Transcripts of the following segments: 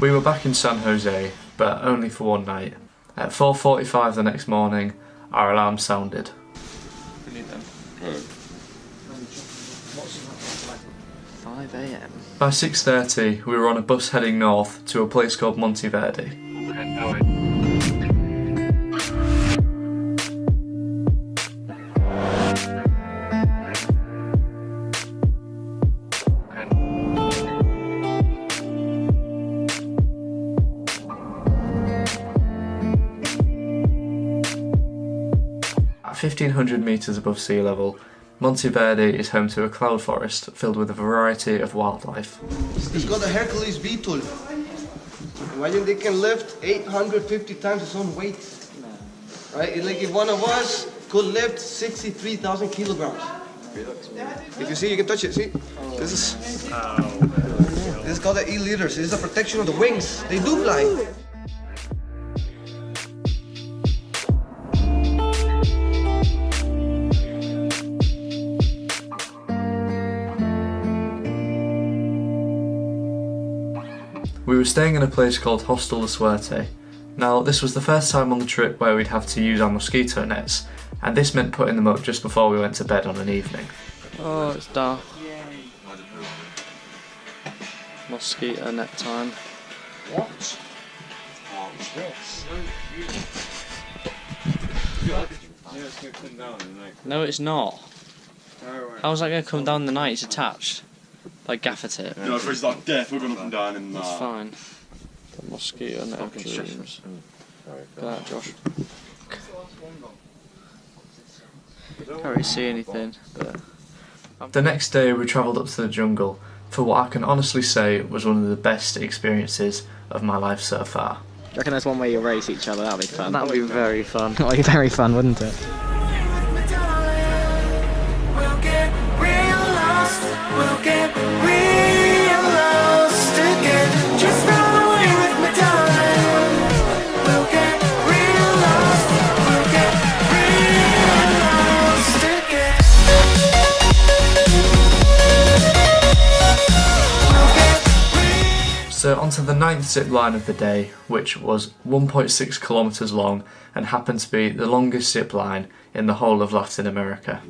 We were back in San Jose, but only for one night. At 4:45 the next morning, our alarm sounded. We need them. 5 AM. By 6:30, we were on a bus heading north to a place called Monteverde. At 1,500 metres above sea level, Monteverde is home to a cloud forest filled with a variety of wildlife. It's called a Hercules beetle. Imagine they can lift 850 times its own weight. Right? It's like if one of us could lift 63,000 kilograms. If you see, you can touch it. See? This is called the E-leaders. This is the protection of the wings. They do fly. We were staying in a place called Hostel La Suerte. Now, this was the first time on the trip where we'd have to use our mosquito nets, and this meant putting them up just before we went to bed on an evening. Oh, it's dark. Mosquito net time. What? What's this? Yeah, it's going to come down in the night. No, it's not. How's that going to come down the night? It's attached. By gaffer tape. No, if it's like death, we're going up and down in That's fine. The mosquito net of dreams. Look at that, Josh. Can't really see anything, but... The next day we travelled up to the jungle for what I can honestly say was one of the best experiences of my life so far. I reckon there's one way you race each other, that'll be fun. That'll be very fun. That'll be very fun, wouldn't it? So onto the 9th zip line of the day, which was 1.6 kilometres long and happened to be the longest zip line in the whole of Latin America.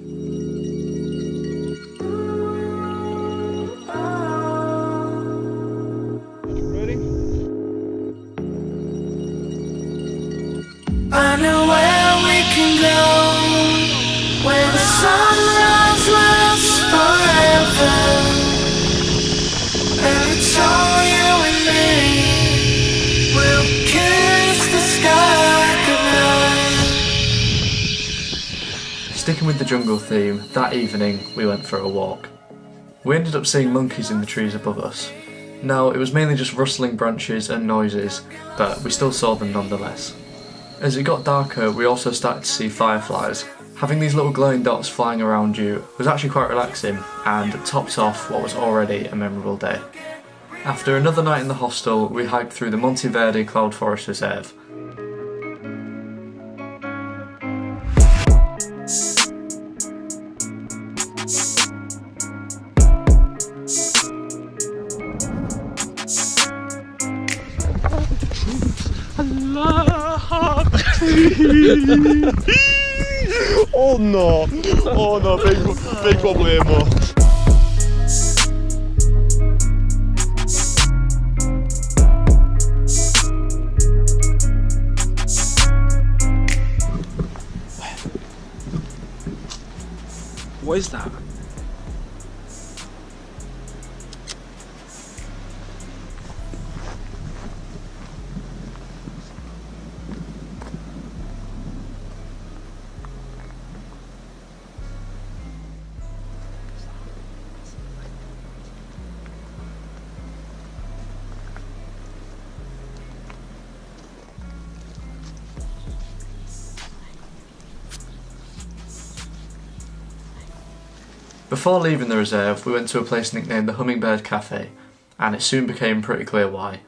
I know where we can go, where the sunrise lasts forever, and it's all you and me. We'll kiss the sky goodnight. Sticking with the jungle theme, that evening we went for a walk. We ended up seeing monkeys in the trees above us. Now, it was mainly just rustling branches and noises, but we still saw them nonetheless. As it got darker, we also started to see fireflies. Having these little glowing dots flying around you was actually quite relaxing and topped off what was already a memorable day. After another night in the hostel, we hiked through the Monteverde Cloud Forest Reserve. Oh no! Oh no, big problemo. What is that? Before leaving the reserve, we went to a place nicknamed the Hummingbird Cafe, and it soon became pretty clear why.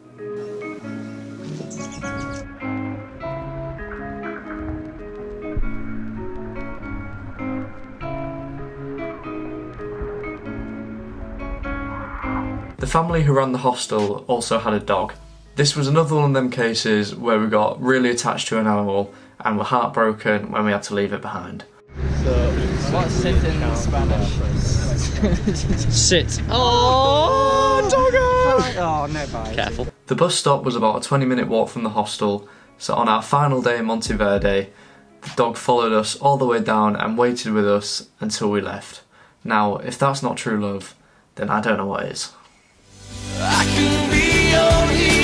The family who ran the hostel also had a dog, This was another one of them cases where we got really attached to an animal and were heartbroken when we had to leave it behind. What's sit in Spanish? Sit. Oh, doggo! Oh, no, bye. Careful. The bus stop was about a 20-minute walk from the hostel, so on our final day in Monteverde, the dog followed us all the way down and waited with us until we left. Now, if that's not true love, then I don't know what is. I can be your hero.